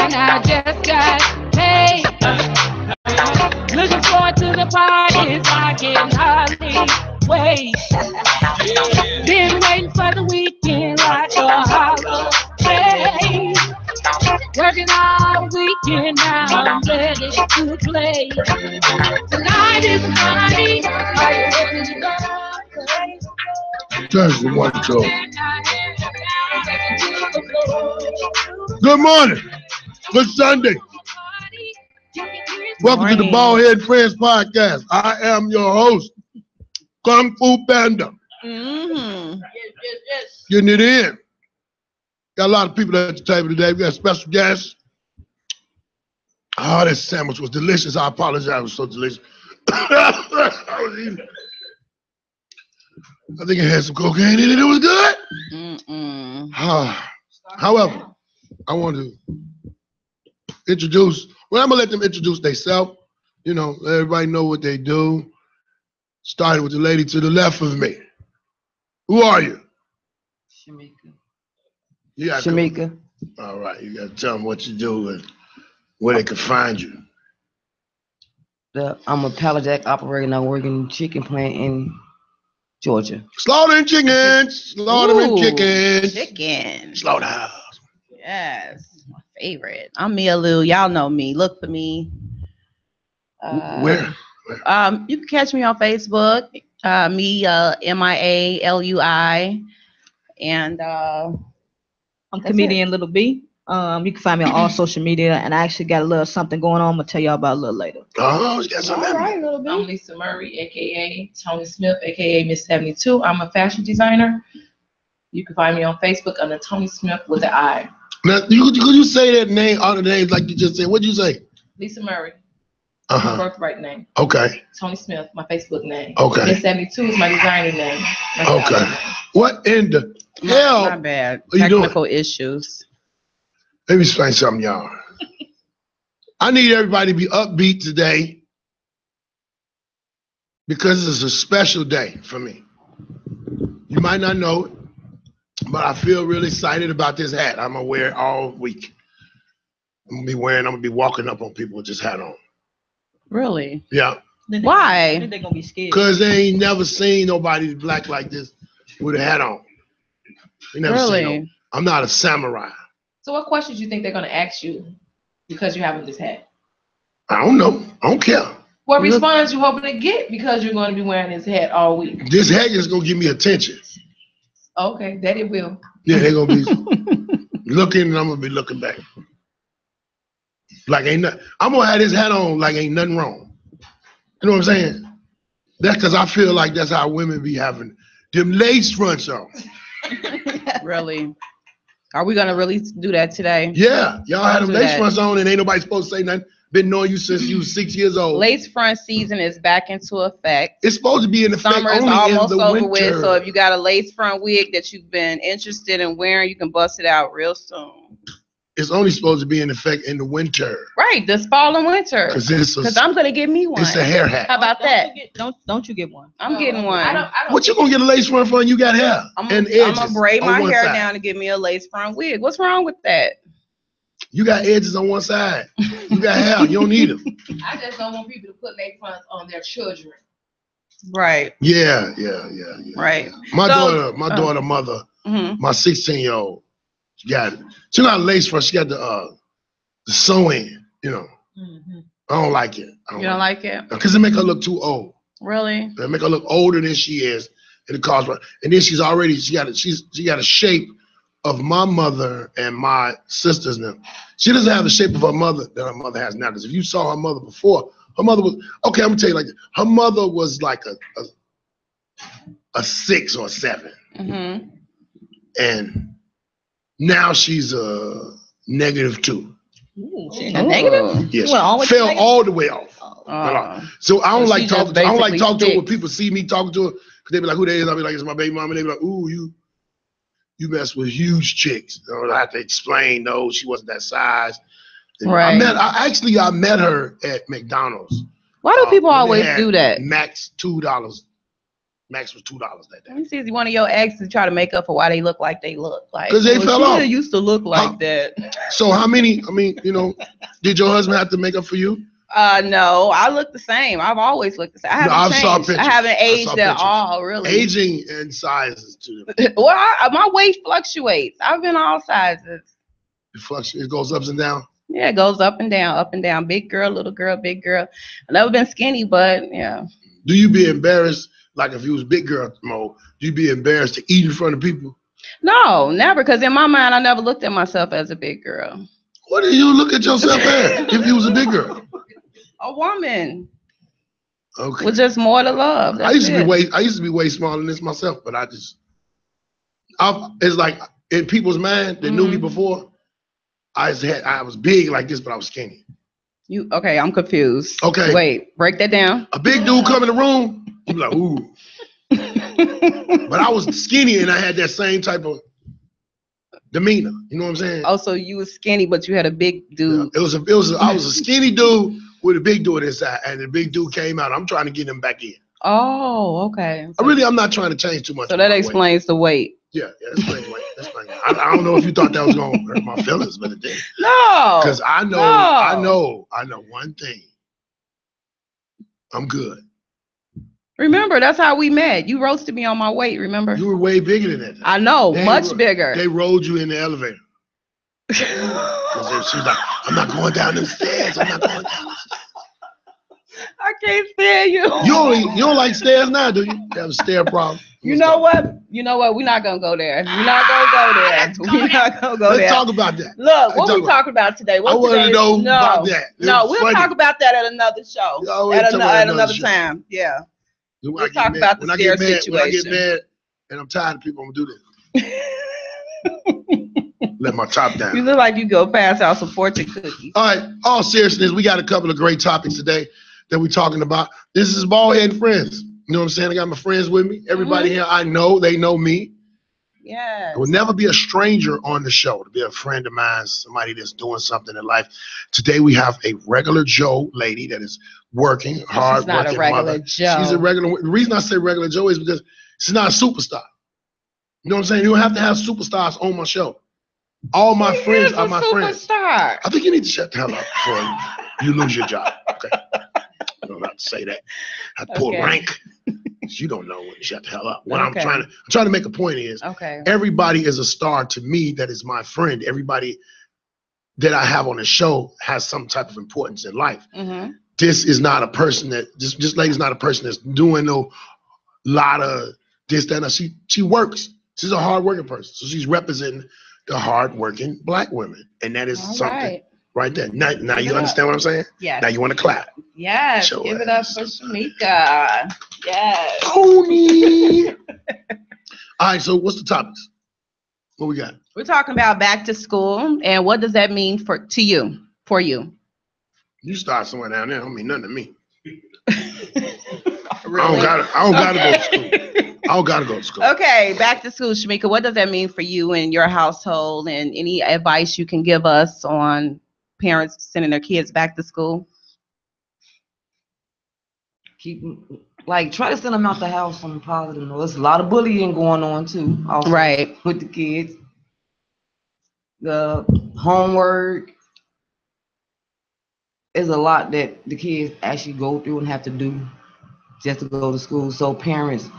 and I just got paid. Looking forward to the parties, I can hardly wait. Been waiting for the weekend like a holiday. Working all weekend, now I'm ready to play. Tonight is the party. Are you ready to go? Just the one show. Good morning. Good Sunday. Welcome to the Baldhead And Friends podcast. I am your host, Kung Fu Panda. Getting it in. Got a lot of people at the table today. We got special guests. Oh, that sandwich was delicious. I apologize. It was so delicious. I was eating. I think it had some cocaine in it. It was good. However, I want to introduce. Well, I'm gonna let them introduce themselves. You know, let everybody know what they do. Starting with the lady to the left of me. Who are you? Shamika. Yeah. Shamika. All right, you gotta tell them what you do and where they can find you. I'm a pallet jack operator and I work in chicken plant in Georgia. Slaughtering chickens. Slaughtering chickens. Chicken. Slaughterhouse. Yes, my favorite. I'm Mia Lou. Y'all know me. Look for me. Where? You can catch me on Facebook. MIALUI. And I'm comedian Little B. You can find me on all social media, and I actually got a little something going on. I'm gonna tell y'all about a little later. Oh, you got something. All right, Little B. I'm Lisa Murray, aka Tony Smith, aka Miss 72. I'm a fashion designer. You can find me on Facebook under Tony Smith with the I. Now, could you say that name, all the names like you just said? What'd you say? Lisa Murray. My birthright name. Okay. Tony Smith, my Facebook name. Okay. Miss 72 is my designer name. Okay. What in the hell? My bad. What you doing? Technical issues. Let me explain something, y'all. I need everybody to be upbeat today because it's a special day for me. You might not know it, but I feel really excited about this hat. I'm gonna wear it all week. I'm gonna be walking up on people with this hat on. Really? Yeah. Why? I think they're gonna be scared. Because they ain't never seen nobody black like this with a hat on. They never seen I'm not a samurai. So what questions do you think they're going to ask you because you're having this hat? I don't know. I don't care. What response you hoping to get because you're going to be wearing this hat all week? This hat is going to give me attention. Okay, that it will. Yeah, they're going to be looking and I'm going to be looking back. Like ain't nothing. I'm going to have this hat on like ain't nothing wrong. You know what I'm saying? That's because I feel like that's how women be having them lace fronts on. Really? Are we gonna really do that today? Yeah, y'all had them lace fronts on and ain't nobody supposed to say nothing. Been knowing you since you was 6 years old. Lace front season is back into effect. It's supposed to be in effect Summer is only almost in the over winter. with, so if you got a lace front wig that you've been interested in wearing, you can bust it out real soon. It's only supposed to be in effect in the winter. Right, this fall and winter. Because I'm gonna get me one. It's a hair hat. How about that? Don't you get one? I'm getting one. I don't What you gonna get a lace front for? And you got hair I'm and edges. gonna braid on my one hair side. down and get me a lace front wig. What's wrong with that? You got edges on one side. You got hair. You don't need them. I just don't want people to put lace fronts on their children. Right. Yeah. Right. My daughter, mother, my 16-year-old, she got a lace front. She got the sew-in, you know. I don't like it. You don't like it? Because it make her look too old. Really? It make her look older than she is. And it costs her. And then she got a shape of my mother and my sisters now. She doesn't have the shape of her mother that her mother has now. Because if you saw her mother before, her mother was, okay, I'm gonna tell you like this. Her mother was like a 6 or 7. And now she's a -2. Ooh, she's a negative? Yes. Well, Fell all the way off. So I don't So like she talking. just I don't like talking to her basically when people see me talking to her because they be like, "Who they is?" I'll be like, "It's my baby mama." They be like, "Ooh, you mess with huge chicks." You know, I have to explain. No, she wasn't that size. And Right. I met her at McDonald's. Why do people when they always had do that? Max $2 Max was $2 that Let day. me see if one of your exes try to make up for why they look like they look. Like, Because they fell she off. didn't used to look like Huh? that. So how many? I mean, you know, did your husband have to make up for you? No, I look the same. I've always looked the same. I haven't I saw changed. I pictures. haven't I saw aged at pictures. all, really. Aging and size is too different. Well, my weight fluctuates. I've been all sizes. It goes ups and down. Yeah, it goes up and down, up and down. Big girl, little girl, big girl. I've never been skinny, but yeah. Do you be embarrassed, like if you was big girl mode, do you be embarrassed to eat in front of people? No, never. Because in my mind, I never looked at myself as a big girl. What do you look at yourself as if you was a big girl? A woman. Okay. With just more to love. I used to That's be way smaller than this myself, but it's like in people's mind that knew me before, I was big like this, but I was skinny. Okay, I'm confused. Okay. Wait, break that down. A big dude come in the room, you be like, ooh. But I was skinny and I had that same type of demeanor. You know what I'm saying? Oh, so you was skinny, but you had a big dude. Yeah, I was a skinny dude with a big dude inside, and the big dude came out. I'm trying to get him back in. Oh, okay. I'm not trying to change too much. So that explains the weight. Yeah, that explains weight. I don't know if you thought that was gonna hurt my feelings, but it did. No. Because I know one thing. I'm good. Remember, that's how we met. You roasted me on my weight, remember? You were way bigger than that. I know, much bigger. They rolled you in the elevator. She was like, I'm not going down the stairs. I'm not going down the stairs. I can't stand you. You don't like stairs now, do you? You have a stair problem. You know what? We're not going to go there. We're not going to go there. We're not going to go there. Let's talk about that. Look, what we talking about today? I want to know about that. No, we'll talk about that at another show. At another time. Yeah. We'll talk about the stair situation. When I get mad and I'm tired of people, I'm going to do this. Let my top down. You look like you go pass out some fortune cookies. All right. All seriousness, we got a couple of great topics today that we're talking about. This is Baldhead and Friends. You know what I'm saying? I got my friends with me. Everybody here, I know, they know me. Yeah. It will never be a stranger on the show to be a friend of mine, somebody that's doing something in life. Today we have a regular Joe lady that is working hard. She's not a regular Joe. She's a regular. The reason I say regular Joe is because she's not a superstar. You know what I'm saying? You don't have to have superstars on my show. All my friends are my friends. I think you need to shut the hell up before you lose your job. Okay. You don't have to say that. I have to pull rank. You don't know when to shut the hell up. What I'm trying to make a point is, everybody is a star to me that is my friend. Everybody that I have on the show has some type of importance in life. This is not a person that this lady's not a person that's doing no lot of this, that, and that. She works. She's a hard-working person. So she's representing the hard-working Black women. And that is something right there. Now you understand what I'm saying? Yes. Now you want to clap. Yes. Give it up for Shamika. Yes. Tony. All right, so what's the topics? What we got? We're talking about back to school and what does that mean for you? You start somewhere down there. I don't mean nothing to me. Really? I don't gotta go to school. I don't gotta go to school. Okay, back to school, Shamika. What does that mean for you and your household, and any advice you can give us on parents sending their kids back to school? Try to send them out the house on a positive note. There's a lot of bullying going on too. Also, with the kids. The homework is a lot that the kids actually go through and have to do just to go to school. So parents,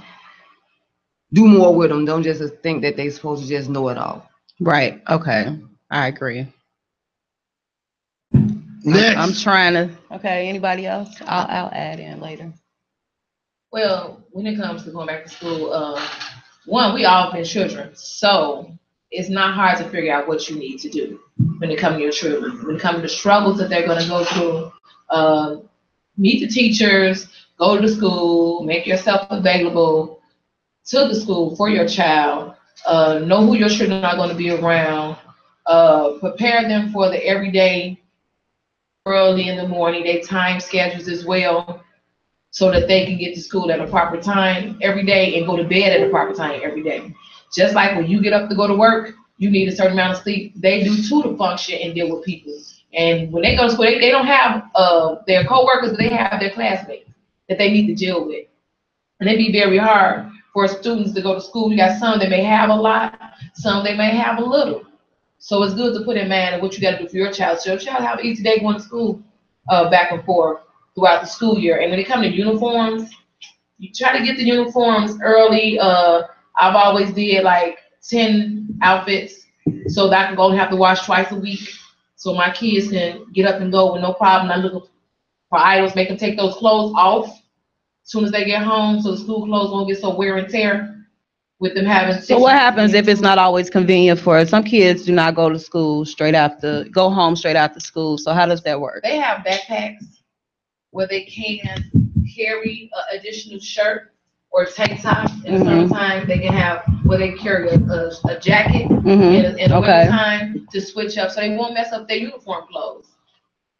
do more with them. Don't just think that they're supposed to just know it all. Right. Okay. I agree. Next. I'm trying to. Okay. Anybody else? I'll add in later. Well, when it comes to going back to school, one, we all been children, so it's not hard to figure out what you need to do when it comes to your children. When it comes to the struggles that they're going to go through, meet the teachers, go to school, make yourself available to the school for your child, know who your children are going to be around, prepare them for the everyday, early in the morning, they time schedules as well, so that they can get to school at a proper time every day and go to bed at a proper time every day. Just like when you get up to go to work, you need a certain amount of sleep. They do too to function and deal with people. And when they go to school, they don't have their coworkers, but they have their classmates that they need to deal with. And it'd be very hard for students to go to school. You got some that may have a lot, some they may have a little. So it's good to put in mind what you got to do for your child. So your child have an easy day going to school back and forth throughout the school year. And when it comes to uniforms, you try to get the uniforms early. I've always did like 10 outfits so that I can go and have to wash twice a week. So my kids can get up and go with no problem. I look for items, make them take those clothes off as soon as they get home, so the school clothes won't get so wear and tear with them having. So what happens if it's not always convenient for some kids? Do not go to school go home straight after school. So how does that work? They have backpacks where they can carry an additional shirt or tank top. In the summertime, they can have where they carry a jacket in the wintertime to switch up, so they won't mess up their uniform clothes.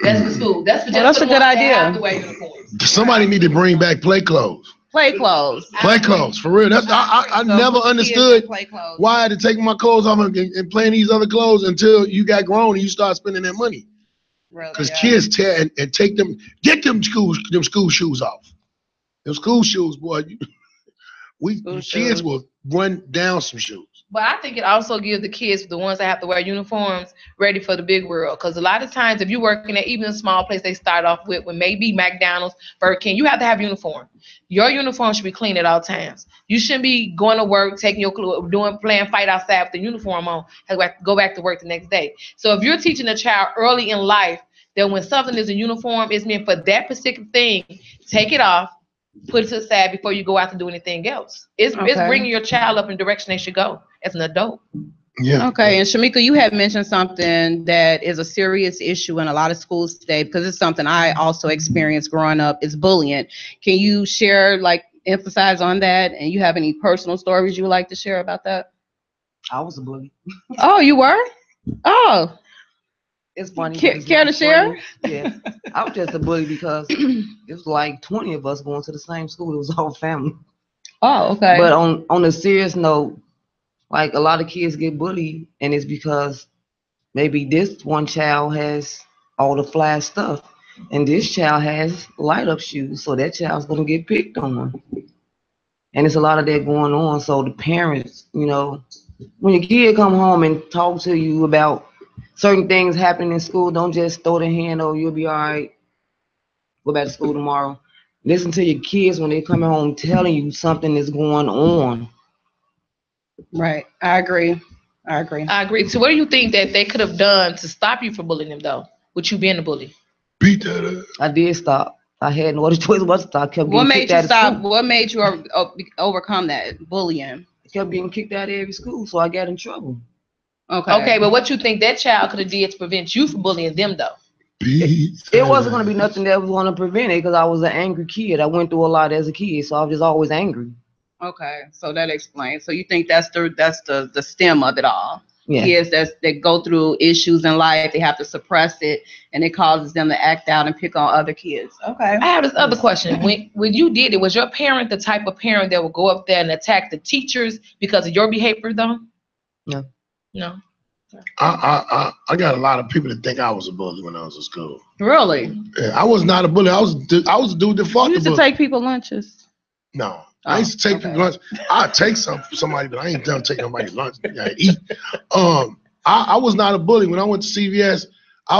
That's for school. That's a good idea. Somebody need to bring back play clothes. Play clothes. Play clothes, for real. That's I never understood why I had to take my clothes off and play in these other clothes until you got grown and you start spending that money. Because kids tear and take them, get them school shoes off. Them school shoes, boy. Kids will run down some shoes. But I think it also gives the kids, the ones that have to wear uniforms, ready for the big world. Because a lot of times, if you're working at even a small place, they start off with maybe McDonald's, Burger King, you have to have uniform. Your uniform should be clean at all times. You shouldn't be going to work, taking your clothes, playing fight outside with the uniform on, have to go back to work the next day. So if you're teaching a child early in life that when something is a uniform, it's meant for that particular thing, take it off, put it to the side before you go out to do anything else. It's bringing your child up in the direction they should go as an adult. Yeah. Okay. And Shamika, you had mentioned something that is a serious issue in a lot of schools today, because it's something I also experienced growing up, is bullying. Can you share, emphasize on that? And you have any personal stories you would like to share about that? I was a bully. Oh, you were? Oh. It's funny. Care to share? Yeah. I was just a bully because it was like 20 of us going to the same school. It was all family. Oh, okay. But on a serious note, like a lot of kids get bullied, and it's because maybe this one child has all the fly stuff, and this child has light up shoes, so that child's gonna get picked on. And it's a lot of that going on. So the parents, when your kid come home and talk to you about certain things happening in school, don't just throw the hand, oh, you'll be all right, go back to school tomorrow. Listen to your kids when they come home telling you something is going on. Right. I agree. So what do you think that they could have done to stop you from bullying them, though, with you being a bully? Beat that up. I did stop. I had no other choice but to stop. What made you stop? What made you overcome that bullying? I kept being kicked out of every school, so I got in trouble. Okay, but what you think that child could have did to prevent you from bullying them, though? It wasn't going to be nothing that was going to prevent it, because I was an angry kid. I went through a lot as a kid, so I was just always angry. Okay, so that explains. So you think that's the stem of it all? Yeah. Kids that go through issues in life, they have to suppress it, and it causes them to act out and pick on other kids. Okay. I have this other question. When you did it, was your parent the type of parent that would go up there and attack the teachers because of your behavior, though? No. I got a lot of people that think I was a bully when I was in school. Really? Yeah, I was not a bully. I was a dude that fought the bully. You used to take people lunches? No. I used to take people lunch. I'd take some for somebody, but I ain't done taking nobody's lunch. I eat. I was not a bully. When I went to CVS, I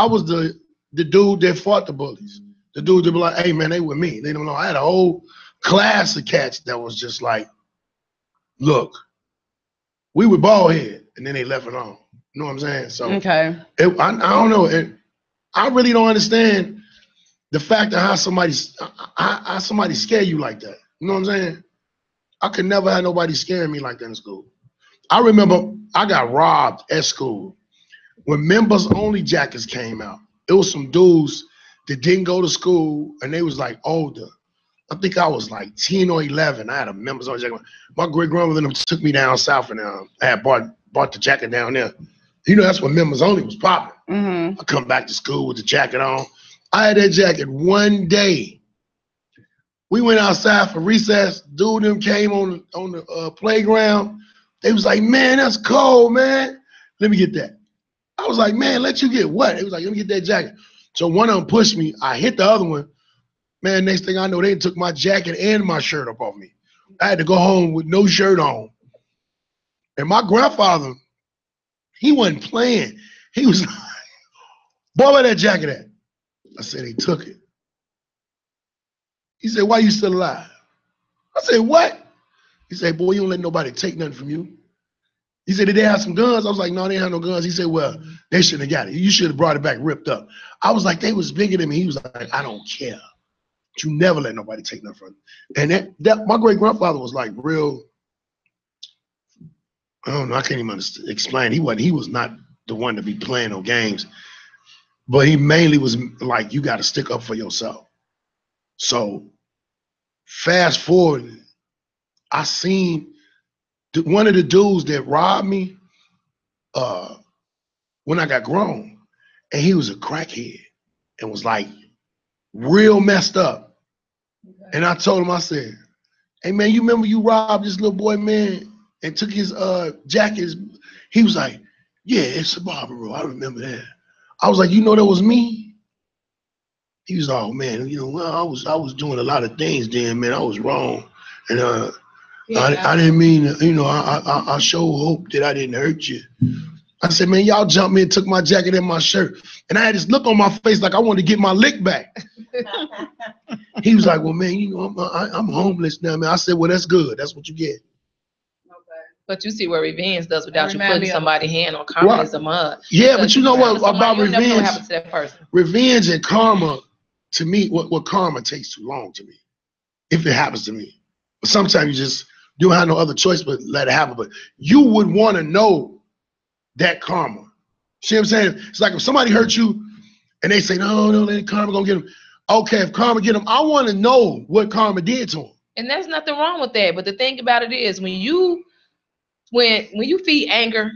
was the dude that fought the bullies. The dude that be like, hey man, they with me. They don't know. I had a whole class of cats that was just like, look, we were Baldhead, and then they left it on. You know what I'm saying? So okay. I don't know. I really don't understand the fact of how somebody scare you like that. You know what I'm saying? I could never have nobody scaring me like that in school. I remember I got robbed at school when members only jackets came out. It was some dudes that didn't go to school, and they was like older. I think I was like 10 or 11. I had a members only jacket. My great grandmother took me down south, and I had bought the jacket down there. That's when members only was popping. I come back to school with the jacket on. I had that jacket one day. We went outside for recess. Dude them came on the playground. They was like, man, that's cold, man. Let me get that. I was like, man, let you get what? They was like, let me get that jacket. So one of them pushed me. I hit the other one. Man, next thing I know, they took my jacket and my shirt up off me. I had to go home with no shirt on. And my grandfather, he wasn't playing. He was like, boy, where that jacket at? I said, he took it. He said, why you still alive? I said, what? He said, boy, you don't let nobody take nothing from you. He said, did they have some guns? I was like, no, they didn't have no guns. He said, well, they shouldn't have got it. You should have brought it back ripped up. I was like, they was bigger than me. He was like, I don't care. But you never let nobody take nothing from you. And that my great-grandfather was like real, I don't know, I can't even explain. He was not the one to be playing no games. But he mainly was like, you got to stick up for yourself. So fast forward, I seen one of the dudes that robbed me when I got grown, and he was a crackhead and was like real messed up. And I told him, I said, hey man, you remember you robbed this little boy, man, and took his jacket? He was like, yeah, it's a Barbaro. I remember that. I was like, you know that was me? He was, oh man, you know, well, I was doing a lot of things then, man. I was wrong. And I didn't mean, you know, I sure hope that I didn't hurt you. I said, man, y'all jumped me and took my jacket and my shirt. And I had this look on my face like I wanted to get my lick back. He was like, well, man, you know, I'm homeless now, man. I said, well, that's good. That's what you get. But you see what revenge does without you putting somebody's hand on karma is a mud. Yeah, but you know what about revenge? Never know what happened to that person. Revenge and karma, to me, what karma takes too long to me, if it happens to me. But sometimes you don't have no other choice but let it happen. But you would want to know that karma. See what I'm saying? It's like if somebody hurt you and they say, no, let karma gonna get them. Okay, if karma get them, I want to know what karma did to them. And there's nothing wrong with that. But the thing about it is when you feed anger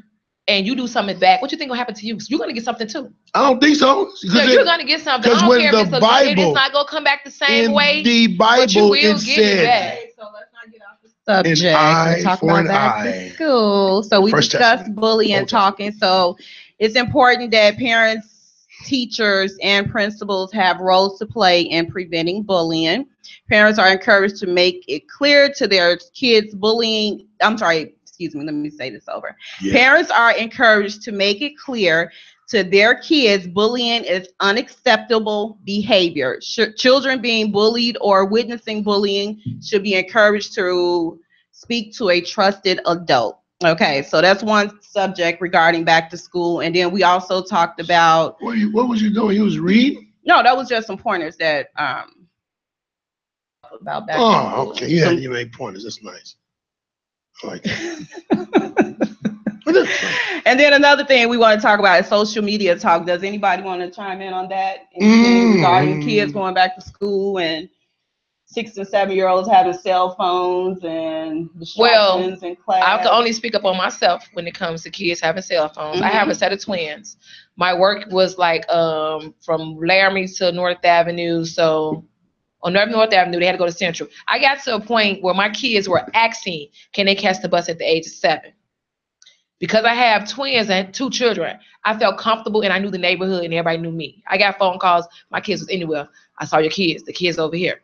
and you do something back, what you think will happen to you? You're gonna get something too. I don't think so. Yeah, you're gonna get something. I don't care if it's it's not gonna come back the same way. The Bible, but you will it get said, it back. So let's not get off the subject. eye Talk for about an back eye. to school. So we First discussed Testament. bullying, Old talking. So it's important that parents, teachers, and principals have roles to play in preventing bullying. Parents are encouraged to make it clear to their kids bullying. Excuse me, let me say this over. Yeah. Parents are encouraged to make it clear to their kids bullying is unacceptable behavior. Children being bullied or witnessing bullying should be encouraged to speak to a trusted adult. Okay, so that's one subject regarding back to school. And then we also talked about... What was you doing? You was reading? No, that was just some pointers that... about back to school. Okay. Yeah, you made pointers. That's nice. I like that. And then another thing we want to talk about is social media talk. Does anybody want to chime in on that? Anything regarding kids going back to school and 6 and 7 year olds having cell phones and distractions in class? I can only speak up on myself when it comes to kids having cell phones. I have a set of twins. My work was like from Laramie to North Avenue. So on North Avenue, they had to go to Central. I got to a point where my kids were asking, can they catch the bus at the age of 7? Because I have twins and 2 children, I felt comfortable and I knew the neighborhood and everybody knew me. I got phone calls. My kids was anywhere. I saw your kids. The kids over here.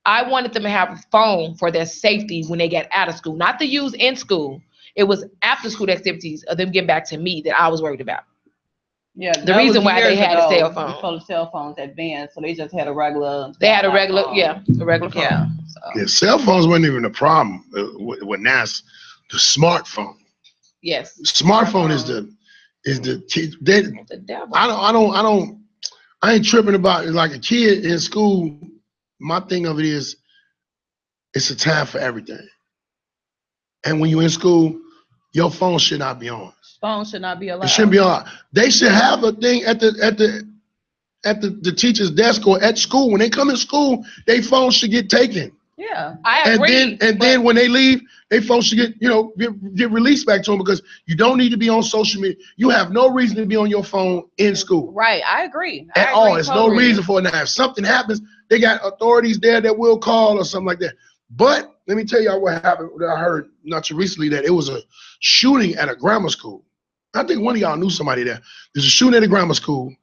I wanted them to have a phone for their safety when they get out of school, not to use in school. It was after school activities of them getting back to me that I was worried about. Yeah, the reason why they had a cell phone. Before the cell phones advanced, so they just had a regular. They had a regular phone. Yeah. So. Yeah, cell phones wasn't even a problem. When that's the smartphone. Yes. Smartphone is the the devil. I ain't tripping about it. Like a kid in school. My thing of it is, it's a time for everything. And when you're in school, your phone should not be on. Phone should not be allowed. It shouldn't be on. They should have a thing at the teacher's desk or at school. When they come in school, their phone should get taken. Yeah, I agree. Then when they leave, their phone should get released back to them, because you don't need to be on social media. You have no reason to be on your phone in school. Right, I agree. At all. There's no reason for it. Now, if something happens, they got authorities there that will call or something like that. But let me tell y'all what happened. I heard not too recently that it was a shooting at a grammar school. I think one of y'all knew somebody there. There's a shooting at a grammar school,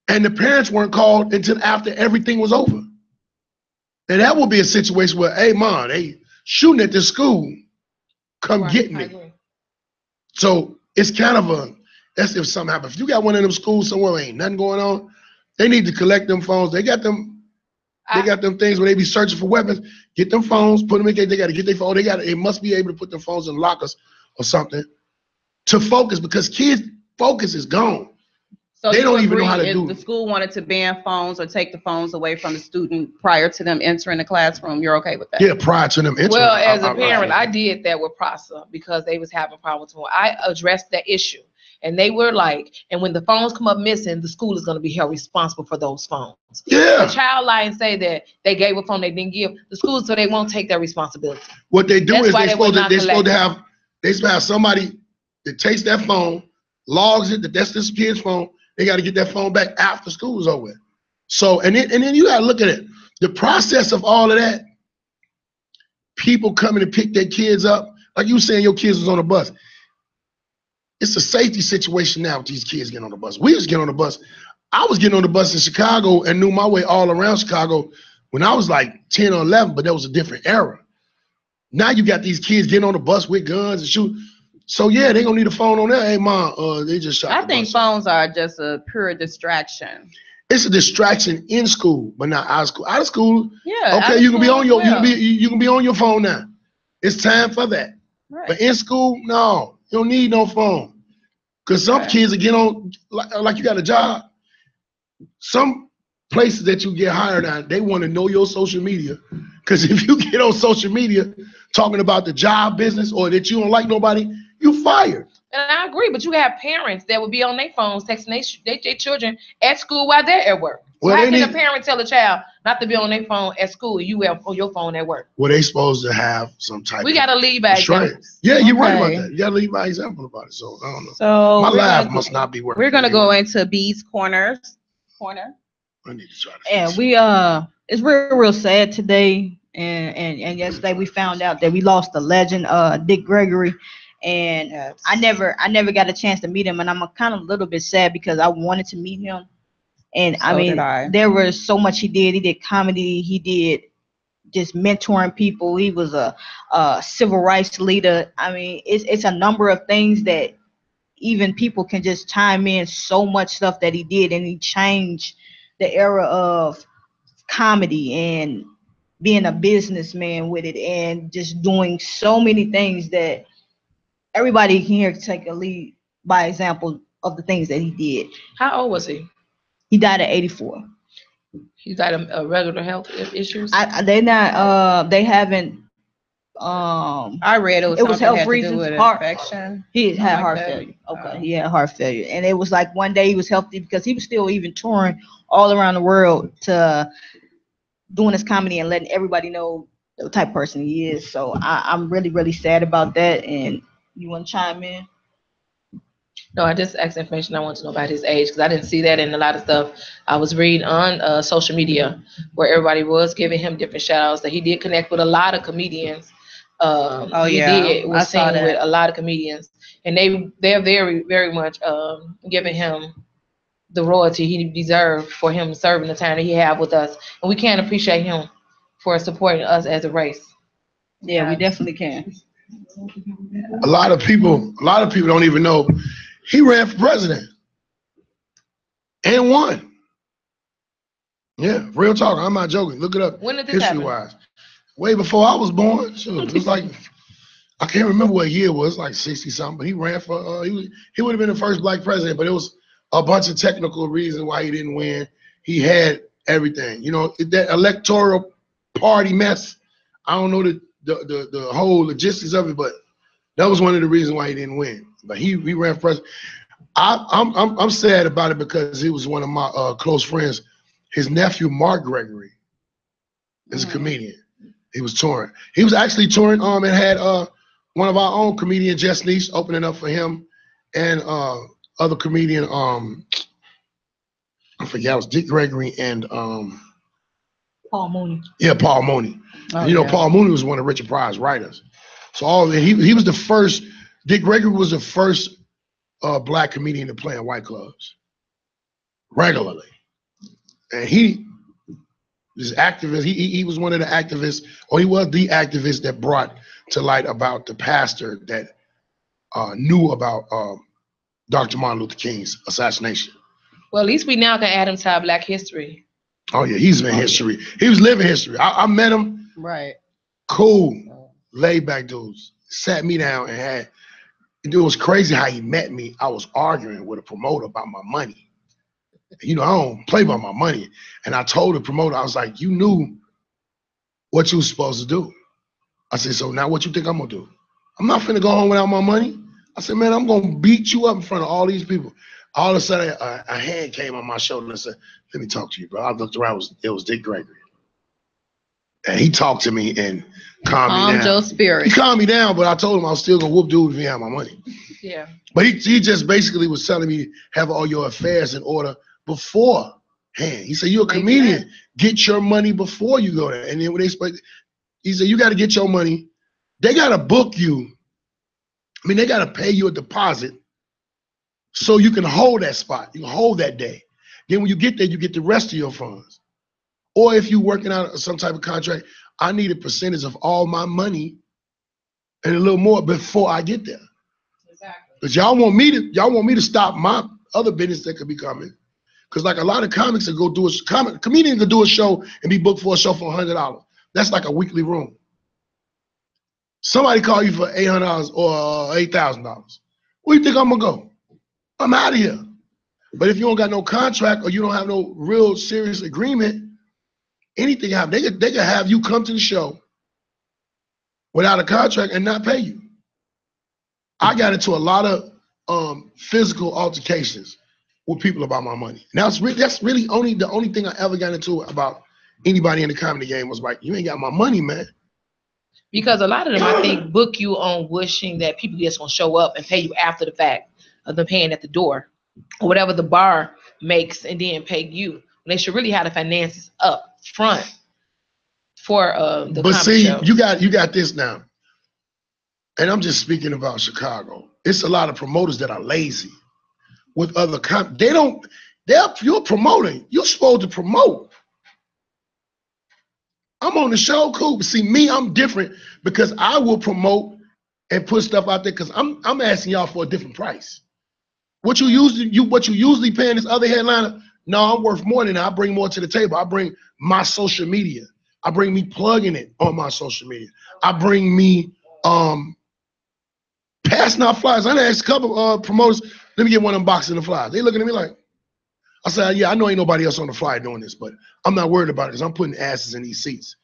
and the parents weren't called until after everything was over. And that would be a situation where, hey, Mom, they shooting at this school. Come get me. So it's kind of that's if something happens. If you got one of them schools somewhere where ain't nothing going on, they need to collect them phones. They got them things where they be searching for weapons. Get them phones, put them in. They got to get their phone. They must be able to put their phones in lockers or something to focus, because kids' focus is gone. So they you don't even agree know how to if do the it. school wanted to ban phones or take the phones away from the student prior to them entering the classroom, you're okay with that? Yeah, prior to them entering. Well, as a parent, I did that with PRASA because they was having problems. I addressed that issue. And they were like, and when the phones come up missing, the school is going to be held responsible for those phones. Yeah. The child lie and say that they gave a phone they didn't give the school, so they won't take their responsibility. What they do is they're supposed to have somebody that takes that phone, logs it, that's this kid's phone. They got to get that phone back after school is over. So, and then you got to look at it. The process of all of that, people coming to pick their kids up, like you saying your kids was on a bus. It's a safety situation now with these kids getting on the bus. We just get on the bus. I was getting on the bus in Chicago and knew my way all around Chicago when I was like 10 or 11, but that was a different era. Now you got these kids getting on the bus with guns and shoot. So yeah, they gonna need a phone on there. Hey, Mom, they just shot. I think phones are just a pure distraction. It's a distraction in school, but not out of school. Out of school, yeah. Okay, you can be on your you can be on your phone now. It's time for that. Right. But in school, no. You don't need no phone. Because some kids will get on, like you got a job. Some places that you get hired at, they want to know your social media. Because if you get on social media talking about the job business or that you don't like nobody, you fired. And I agree, but you have parents that would be on their phones texting their children at school while they're at work. So how can a parent tell a child not to be on their phone at school? You have on your phone at work. Well, they supposed to have some type. We gotta lead by example. Yeah, you're right about that. You gotta lead by example about it. So I don't know. So my laugh must not be working. We're gonna go into B's corner. I need to try to and we it's real sad today. And yesterday we found out that we lost the legend, Dick Gregory. And I never got a chance to meet him, and I'm kind of a little bit sad because I wanted to meet him. And there was so much he did. He did comedy. He did just mentoring people. He was a civil rights leader. I mean, it's a number of things that even people can just chime in. So much stuff that he did, and he changed the era of comedy and being a businessman with it, and just doing so many things that everybody here can take a lead by example of the things that he did. How old was he? He died at 84. He died of regular health issues? They haven't. I read it was health reasons. Heart infection. He had heart failure. Okay, he had heart failure, and it was like one day he was healthy because he was still even touring all around the world to doing his comedy and letting everybody know the type of person he is. So I'm really, really sad about that. And you want to chime in? No, I just asked information. I want to know about his age because I didn't see that in a lot of stuff I was reading on social media where everybody was giving him different shout outs that he did connect with a lot of comedians. He was singing with a lot of comedians, and they're very, very much giving him the royalty he deserved for him serving the time that he had with us. And we can't appreciate him for supporting us as a race. Yeah, we definitely can. A lot of people don't even know he ran for president and won. Yeah, real talk. I'm not joking. Look it up. When did this happen? History-wise. Way before I was born. Sure. It was like, I can't remember what year it was, like 60 something, but he ran for, he would have been the first black president, but it was a bunch of technical reasons why he didn't win. He had everything. You know, that electoral party mess, I don't know the whole logistics of it, but that was one of the reasons why he didn't win. But he ran for president. I'm sad about it because he was one of my close friends. His nephew, Mark Gregory, is a comedian. He was touring. He was actually touring and had one of our own comedian, Jess Niece, opening up for him, and other comedian, I forget, it was Dick Gregory and Paul Mooney. Yeah, Paul Mooney. Paul Mooney was one of Richard Pryor's writers. So he was the first. Dick Gregory was the first black comedian to play in white clubs regularly, and he this activist. He was one of the activists, or he was the activist that brought to light about the pastor that knew about Dr. Martin Luther King's assassination. Well, at least we now can add him to our Black history. Oh yeah, he's in history. He was living history. I met him. Right. Cool, laid back dudes. Sat me down and had. It was crazy how he met me. I was arguing with a promoter about my money. You know, I don't play by my money. And I told the promoter, I was like, you knew what you were supposed to do. I said, so now what you think I'm gonna do? I'm not finna go home without my money. I said, man, I'm gonna beat you up in front of all these people. All of a sudden, a hand came on my shoulder and said, let me talk to you, bro. I looked around, it was Dick Gregory. And he talked to me and calmed me down. Your spirit. He calmed me down, but I told him I was still gonna whoop dude if he had my money. Yeah. But he just basically was telling me, have all your affairs in order beforehand. He said, you're a comedian. Get your money before you go there. And then when they spoke, he said, you got to get your money. They got to book you. I mean, they got to pay you a deposit so you can hold that spot. You can hold that day. Then when you get there, you get the rest of your funds. Or if you're working out some type of contract, I need a percentage of all my money and a little more before I get there. Exactly. Because y'all want me to stop my other business that could be coming. Because like a lot of comics that go do a comedian could do a show and be booked for a show for $100. That's like a weekly room. Somebody call you for $800 or $8,000. Where you think I'm gonna go? I'm out of here. But if you don't got no contract or you don't have no real serious agreement, anything happen. They could have you come to the show without a contract and not pay you. I got into a lot of physical altercations with people about my money. Now that's really the only thing I ever got into about anybody in the comedy game was like, you ain't got my money, man. Because a lot of them, I think, book you on wishing that people just gonna show up and pay you after the fact of them paying at the door or whatever the bar makes and then pay you. They should really have the finances up front for the But see, show. you got this now. And I'm just speaking about Chicago. It's a lot of promoters that are lazy with other you're promoting. You're supposed to promote. I'm on the show, cool. But see, me, I'm different because I will promote and put stuff out there because I'm asking y'all for a different price. What you usually paying this other headliner, no, I'm worth more than that. I bring more to the table. I bring my social media. I bring me plugging it on my social media. I bring me passing out flyers. I asked a couple promoters, let me get one of them boxes of the flyers. They looking at me like, I said, yeah, I know ain't nobody else on the flyer doing this, but I'm not worried about it because I'm putting asses in these seats,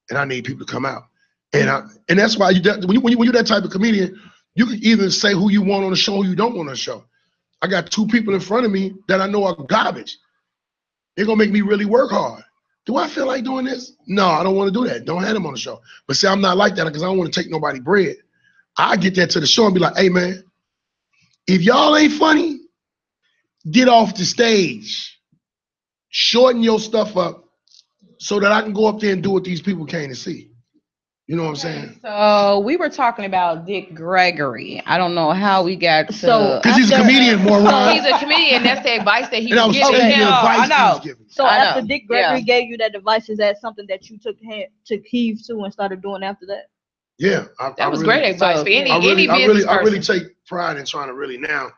and I need people to come out. And that's why when you're that type of comedian, you can either say who you want on the show, who you don't want on the show. I got two people in front of me that I know are garbage. They're gonna make me really work hard. Do I feel like doing this? No, I don't want to do that. Don't have them on the show. But see, I'm not like that because I don't want to take nobody bread. I get that to the show and be like, hey man, if y'all ain't funny, get off the stage. Shorten your stuff up so that I can go up there and do what these people came to see. You know what I'm saying? So we were talking about Dick Gregory. I don't know how we got to. Because he's a comedian, moron. He's a comedian. That's the advice that he And I was was giving taking him. the advice I he know. was giving. So I after know. Dick Gregory Yeah. gave you that advice, is that something that you took heed to and started doing after that? Yeah. That was great advice for any I business person. really take pride in trying to really now.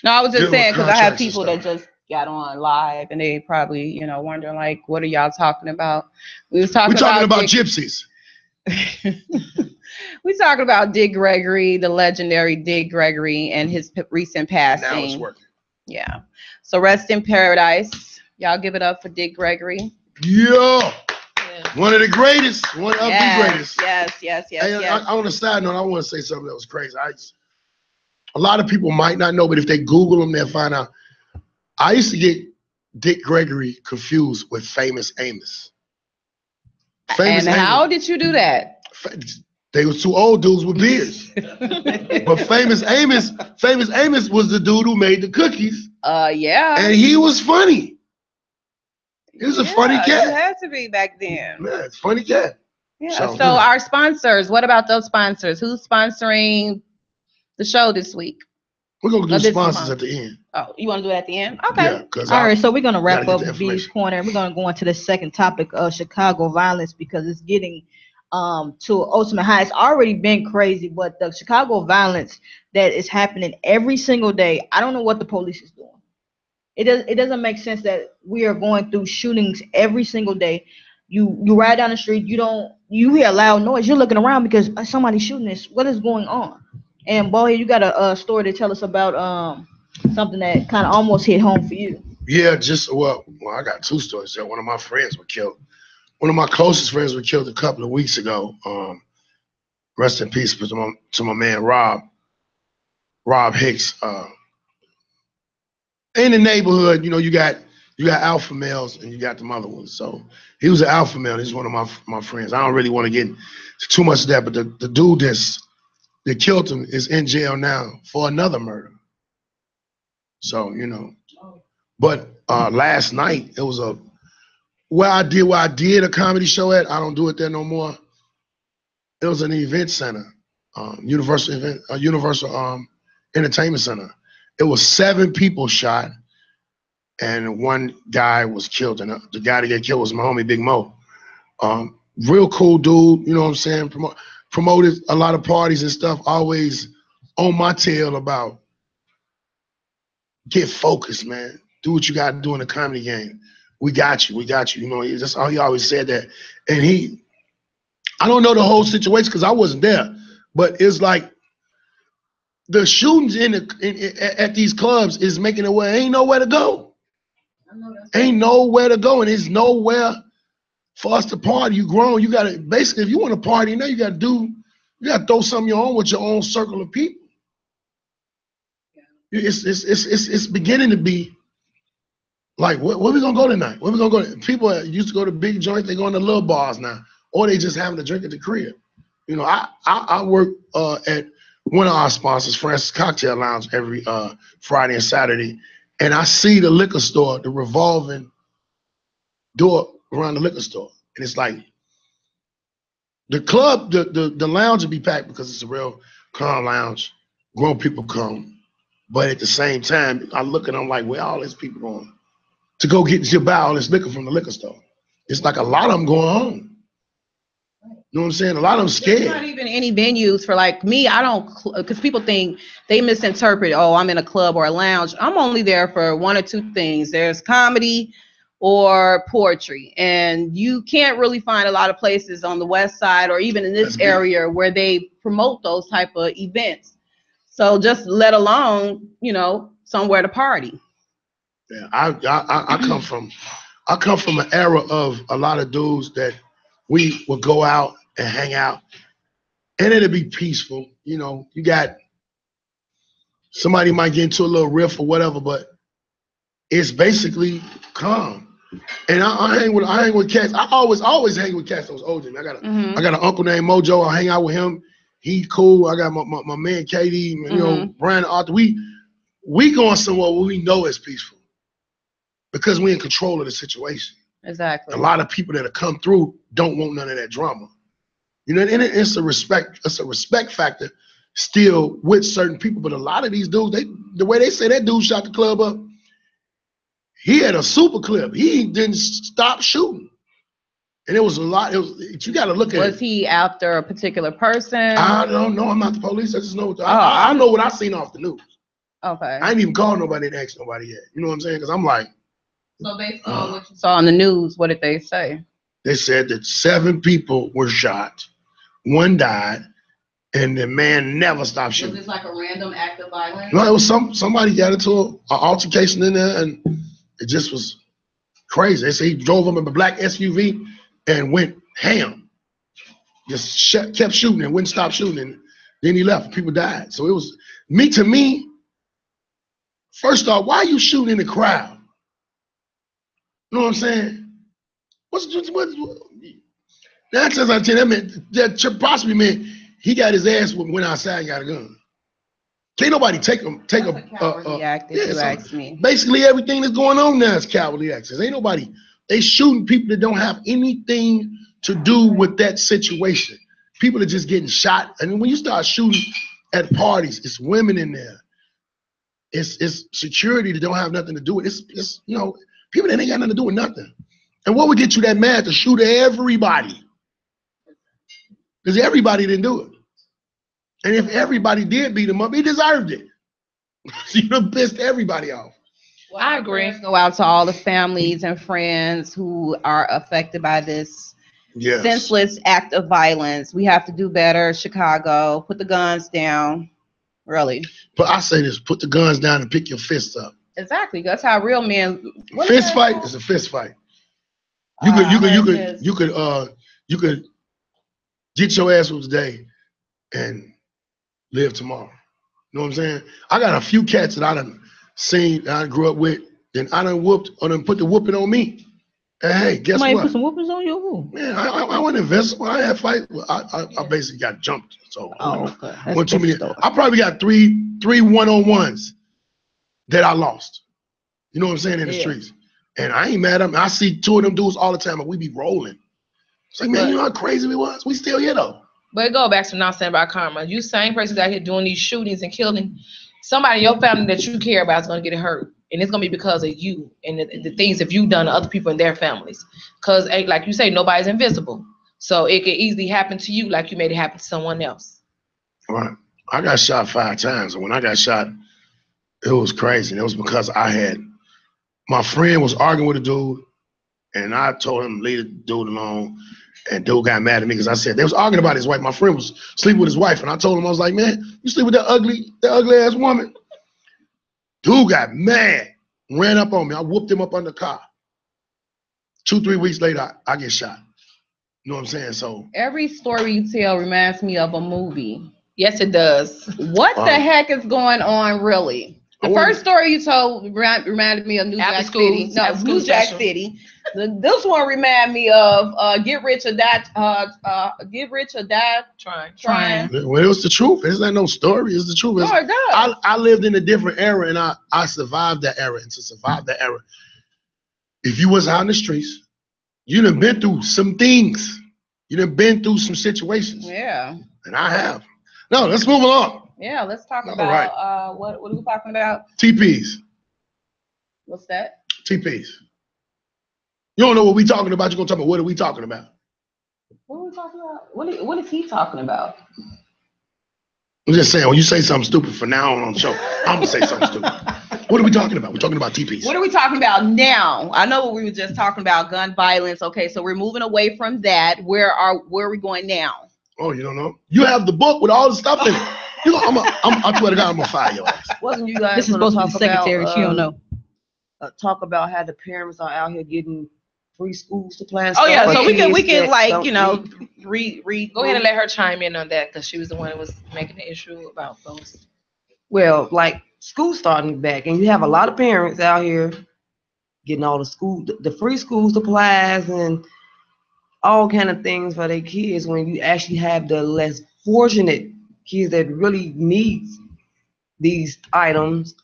No, I was just deal with saying because I have contracts and people that stuff. just got on live and they probably, wondering like, what are y'all talking about? We was We're talking talking about Dick, gypsies. we talking about Dick Gregory, the legendary Dick Gregory, and his recent passing. Now it's working. Yeah. So rest in paradise. Y'all give it up for Dick Gregory. Yeah. One of the greatest. One of the greatest. Yes. Hey, on a side note, I want to say something that was crazy. A lot of people might not know, but if they Google him, they'll find out. I used to get Dick Gregory confused with Famous Amos. How did you do that? They was two old dudes with beards. But Famous Amos was the dude who made the cookies. Yeah. And he was funny. He was a funny cat. It had to be back then. Man, it's a funny cat. Yeah. So our sponsors, what about those sponsors? Who's sponsoring the show this week? We're gonna do sponsors at the end. Oh, you want to do it at the end? Okay. Yeah, all right, so we're gonna wrap up B's corner. We're gonna go into the second topic of Chicago violence because it's getting to ultimate high. It's already been crazy, but the Chicago violence that is happening every single day. I don't know what the police is doing. It doesn't make sense that we are going through shootings every single day. You ride down the street, you hear a loud noise, you're looking around because somebody's shooting this. What is going on? And Baldhead, you got a story to tell us about something that kind of almost hit home for you. Yeah, well, I got two stories there. One of my friends was killed. One of my closest friends was killed a couple of weeks ago. Rest in peace to my man Rob Hicks. In the neighborhood, you got alpha males and you got the mother ones. So he was an alpha male. He's one of my friends. I don't really want to get into too much of that, but the dude that killed him is in jail now for another murder. So, but last night it was where I did a comedy show at. I don't do it there no more. It was an event center, Universal Entertainment Center. It was 7 people shot, and 1 guy was killed. And the guy that got killed was my homie Big Mo. Real cool dude, you know what I'm saying? Promoted a lot of parties and stuff. Always on my tail about get focused, man. Do what you got to do in the comedy game. We got you. That's all he always said that. And I don't know the whole situation because I wasn't there, but it's like the shootings at these clubs is making it where ain't nowhere to go. Ain't nowhere to go, and there's nowhere for us to party. You grown, you gotta basically if you want to party now, you gotta throw something your own with your own circle of people. It's beginning to be like where we gonna go tonight? Where we gonna go? People used to go to big joints, they go in the little bars now, or they just having a drink at the crib. I work at one of our sponsors, Francis Cocktail Lounge, every Friday and Saturday, and I see the liquor store, the revolving door around the liquor store, and it's like the club, the lounge will be packed because it's a real calm lounge. Grown people come, but at the same time, I look and I'm like, where all these people going to go buy all this liquor from the liquor store? It's like a lot of them going home. You know what I'm saying? A lot of them scared. There's not even any venues for like me. I don't, because people think they misinterpret. Oh, I'm in a club or a lounge. I'm only there for 1 or 2 things. There's comedy or poetry, and you can't really find a lot of places on the West Side or even in this area where they promote those type of events. So just let alone somewhere to party. Yeah, I come from an era of a lot of dudes that we would go out and hang out, and it'd be peaceful. You got somebody might get into a little riff or whatever, but it's basically calm. And I hang with cats. I always hang with cats that was older than me. I got an uncle named Mojo. I hang out with him. He cool. I got my man Katie, Brian Arthur. We going somewhere where we know it's peaceful because we in control of the situation. Exactly. A lot of people that have come through don't want none of that drama. And it's a respect factor still with certain people. But a lot of these dudes, the way they say that dude shot the club up, he had a super clip. He didn't stop shooting. And it was a lot. You got to look at it. Was he after a particular person? I don't know. I'm not the police. I just know. I know what I seen off the news. Okay. I ain't even called nobody and asked nobody yet. You know what I'm saying? Because I'm like. So based on what you saw on the news, what did they say? They said that 7 people were shot, 1 died, and the man never stopped shooting. Was this like a random act of violence? No, it was somebody got into an altercation in there, and it just was crazy. They say he drove up in a black SUV and went ham. Just kept shooting and wouldn't stop shooting, and then he left. People died. So it was to me. First off, why are you shooting in the crowd? You know what I'm saying? What 9 times out of 10, that possibly meant he got his ass went outside and got a gun. Can't nobody take a cowardly act, if you ask me. Basically, everything that's going on now is cowardly acts. Ain't nobody. They shooting people that don't have anything to do with that situation. People are just getting shot. And when you start shooting at parties, it's women in there. It's security that don't have nothing to do with it. It's you know, people that ain't got nothing to do with nothing. And what would get you that mad to shoot everybody? Because everybody didn't do it. And if everybody did beat him up, he deserved it. So you done pissed everybody off. Well, I agree. Go out to all the families and friends who are affected by this senseless act of violence. We have to do better. Chicago, put the guns down. Really. But I say this: put the guns down and pick your fists up. Exactly. That's how real men. Fist fight is a fist fight. You could get your ass whooped today and live tomorrow. You know what I'm saying? I got a few cats that I done seen, that I grew up with, and I done whooped or done put the whooping on me. And hey, guess Somebody what? put some whoopings on you? Who? Man, I wasn't invincible. I had fight. I basically got jumped. So Okay. one too many. I probably got three one-on-ones that I lost. You know what I'm saying, in the streets. And I ain't mad at them. I see two of them dudes all the time, and we be rolling. It's like, man, you know how crazy we was? We still here though. But it go back to not saying about karma. You same person out here doing these shootings and killing, somebody in your family that you care about is going to get hurt. And it's going to be because of you and the things that you've done to other people in their families. Because like you say, nobody's invisible. So it could easily happen to you like you made it happen to someone else. Right. I got shot 5 times. And when I got shot, it was crazy. And it was because my friend was arguing with a dude. And I told him to leave the dude alone. And dude got mad at me because I said they was arguing about his wife. My friend was sleeping with his wife, and I told him, I was like, man, you sleep with that ugly ass woman. Dude got mad, ran up on me. I whooped him up under the car. 2-3 weeks later, I get shot. You know what I'm saying? So every story you tell reminds me of a movie. Yes, it does. What the heck is going on, really? The first story you told reminded me of New Jack City. No, New Jack City. This one reminded me of Get Rich or Die Trying. Well, it was the truth. It's not no story. It's the truth. No, it does. I lived in a different era, and I survived that era. And to survive that era, if you was out in the streets, you done been through some things. You done been through some situations. Yeah. And I have. No, let's move along. Yeah, let's talk about what are we talking about? TPs. What's that? TPs. You don't know what we talking about. You're gonna talk about what are we talking about? What are we talking about? What is he talking about? I'm just saying, when you say something stupid from now on the show, I'm gonna say something stupid. What are we talking about? We're talking about TPs. What are we talking about now? I know what we were just talking about, gun violence. Okay, so we're moving away from that. Where are we going now? Oh, you don't know? You have the book with all the stuff in it. You know, I swear to God, I'm gonna fire your ass. Wasn't you guys This is supposed to be the secretary. She don't know. Talk about how the parents are out here getting free school supplies. Oh yeah, so we can like, you know, read. Go ahead and let her chime in on that because she was the one that was making the issue about those. Well, like school starting back, and you have a lot of parents out here getting all the free school supplies and all kind of things for their kids. When you actually have the less fortunate kids that really needs these items,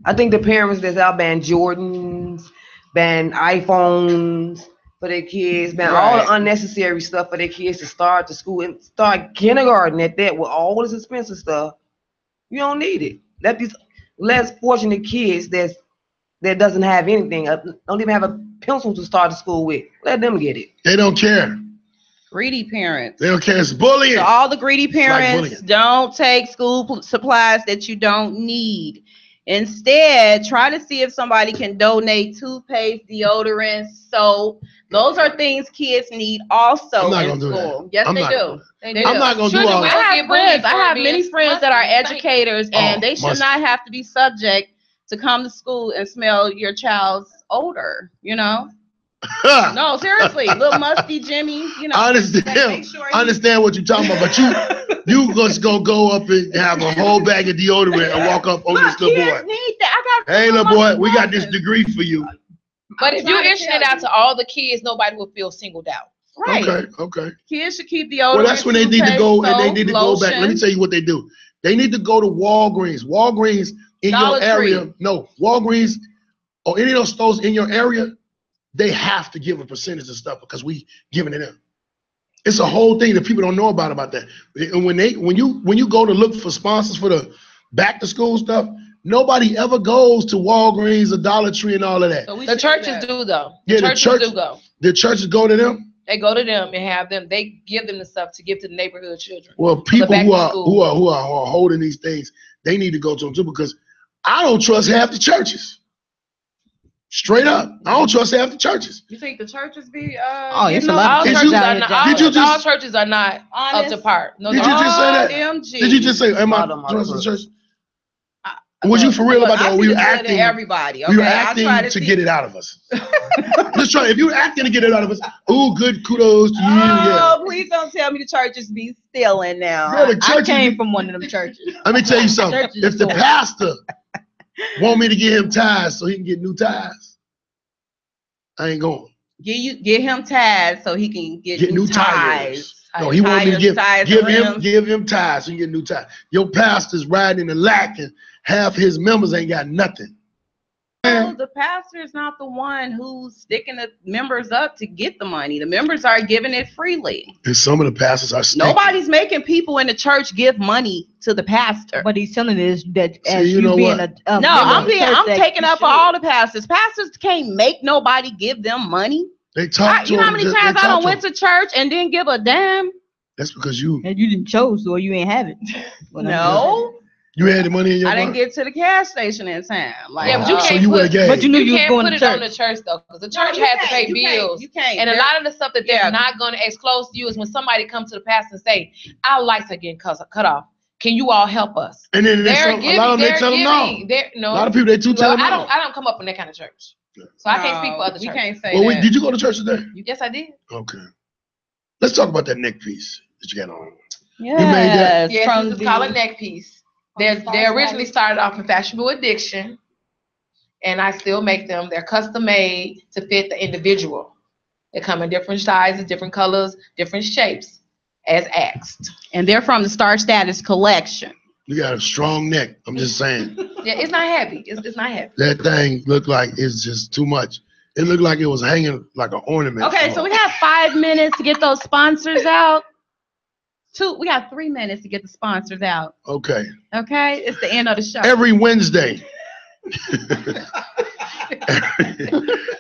I think the parents that's out banning Jordans, ban iPhones for their kids, ban all the unnecessary stuff for their kids to start the school and start kindergarten at that with all this expensive stuff. You don't need it. Let these less fortunate kids that doesn't have anything, don't even have a pencil to start the school with. Let them get it. They don't care. Greedy parents. They don't care. It's bullying. So all the greedy parents, like don't take school supplies that you don't need. Instead, try to see if somebody can donate toothpaste, deodorant, soap. Those are things kids need also in school. Yes, they do. I'm not gonna do all that. I have many friends that are educators, and they should not have to be subject to come to school and smell your child's odor, you know? No, seriously, little musty Jimmy, you know. I understand what you're talking about, but you just gonna go up and have a whole bag of deodorant and walk up on this little boy. Need that. Hey, little boy, we got this degree for you. But if you're issuing it out to all the kids, nobody will feel singled out. Right. Okay. Kids should keep deodorant. Well, that's when they need to go, and they need to go back. Lotion. Let me tell you what they do. They need to go to Walgreens. Walgreens in your area. No, Walgreens or any of those stores in your area, they have to give a percentage of stuff because we giving it them. It's a whole thing that people don't know about that. And when you go to look for sponsors for the back to school stuff, Nobody ever goes to Walgreens or Dollar Tree and all of that. So the churches do though. Yeah, the churches do go. The churches go to them. They go to them and have them. They give them the stuff to give to the neighborhood children. Well, people who are holding these things, they need to go to them too, because I don't trust half the churches. Straight up, I don't trust half the churches. You think the churches be? It's a lot of churches out here. All churches are not up to par. No, did you just say that? MG. Did you just say, am I trusting the church? Was you for real about that? Or were you acting? Everybody. Okay? We were acting to get it out of us. Just try. If you're acting to get it out of us, oh, good, kudos to you. Oh, please don't tell me the churches be stealing now. Girl, I came from one of them churches. Let me tell you something. If the pastor want me to get him ties so he can get new ties, I ain't going. Get him ties so he can get new ties. No, he want me to give him ties so he can get new ties. Your pastor's riding in the lack and half his members ain't got nothing. No, the pastor is not the one who's sticking the members up to get the money. The members are giving it freely. And some of the pastors are stinking. Nobody's making people in the church give money to the pastor. But he's telling us that I'm taking up for all the pastors. Pastors can't make nobody give them money. They talk to you know how many times I done went to church and didn't give a damn? That's because you didn't chose or you ain't have it. No. You had the money in your I didn't get to the gas station in time. Like, yeah, but you can't but you knew you was going to church. church. On the church though, because the church has to pay bills. You can't. And a lot of the stuff that they're not going to expose to you is when somebody comes to the pastor and say, "Our lights are getting cut off. Can you all help us?" And then a lot of them tell them no. A lot of people they tell them no. I don't come up in that kind of church, so I can't speak for other churches. We can't say that. Did you go to church today? Yes, I did. Okay. Let's talk about that neck piece that you got on. Yes, you made that. Yes, this is called a neck piece. They originally started off in Fashionable Addiction, and I still make them. They're custom made to fit the individual. They come in different sizes, different colors, different shapes, as asked. And they're from the Star Status collection. You got a strong neck. I'm just saying. Yeah, it's not heavy. It's not heavy. That thing looked like it's just too much. It looked like it was hanging like an ornament. Okay, so we have 5 minutes to get those sponsors out. We got 3 minutes to get the sponsors out. Okay. Okay, it's the end of the show. Every Wednesday.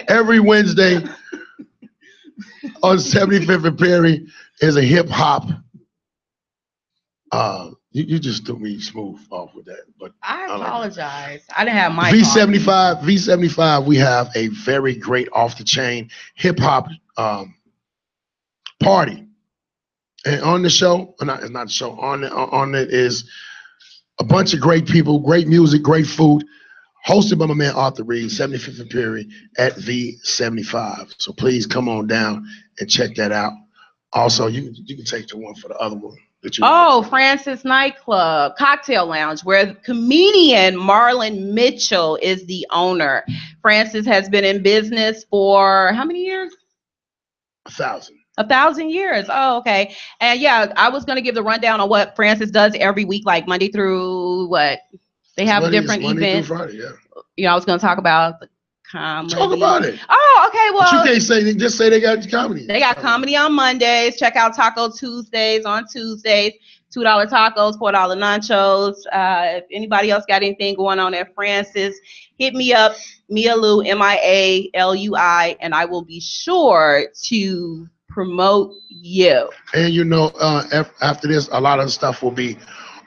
every Wednesday on 75th and Perry is a hip hop. You just threw me smooth off with that, but I apologize. I didn't have my V75. We have a very great off the chain hip hop party. And on the show, it's not the show, on it is a bunch of great people, great music, great food, hosted by my man Arthur Reed, 75th and Perry at V75. So please come on down and check that out. Also, you can take the one for the other one. Francis Nightclub, Cocktail Lounge, where comedian Marlon Mitchell is the owner. Francis has been in business for how many years? 1,000. 1,000 years. Oh, okay. And yeah, I was going to give the rundown on what Francis does every week, like Monday through what? They have different events. Through Friday, yeah. You know, I was going to talk about the comedy. Talk about it. Oh, okay. Well, but you can't say, just say they got comedy. They got comedy on Mondays. Check out Taco Tuesdays on Tuesdays. $2 tacos, $4 nachos. If anybody else got anything going on at Francis, hit me up, Mialui, MIALUI, and I will be sure to promote you. And you know, after this, a lot of stuff will be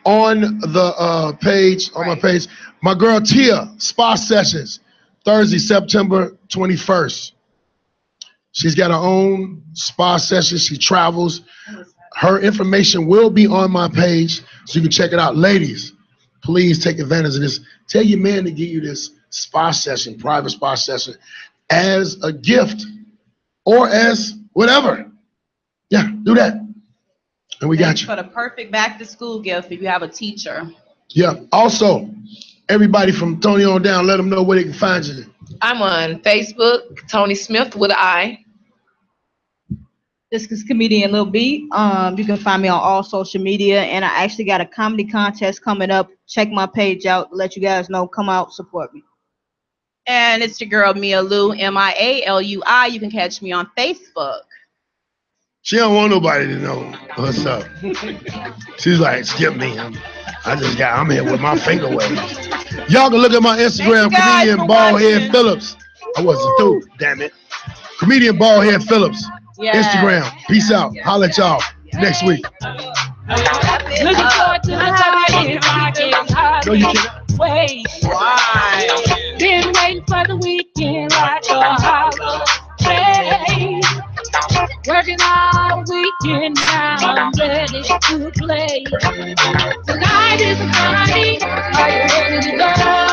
on the page, on my page. My girl Tia, Spa Sessions, Thursday, September 21st. She's got her own spa session. She travels. Her information will be on my page, so you can check it out. Ladies, please take advantage of this. Tell your man to give you this spa session, private spa session, as a gift or as whatever. Yeah, do that. And we got you. For the perfect back-to-school gift if you have a teacher. Yeah. Also, everybody from Tony on down, let them know where they can find you. I'm on Facebook, Tony Smith with an I. This is comedian Lil B. You can find me on all social media, and I actually got a comedy contest coming up. Check my page out. Let you guys know. Come out, support me. And it's your girl Mialui, MIALUI. You can catch me on Facebook. She don't want nobody to know what's up. She's like, skip me. I'm here with my finger waves. Y'all can look at my Instagram, Thank you guys comedian for Baldhead watching. Phillips. I wasn't through, damn it. Comedian Baldhead Phillips. Yes. Instagram. Peace out. Holla at y'all next week. Looking forward to the party. I can No, you hardly can't. wait. Why? Been waiting for the weekend like a holiday. Working all weekend now, I'm ready to play. Tonight is the party. Are you ready to go?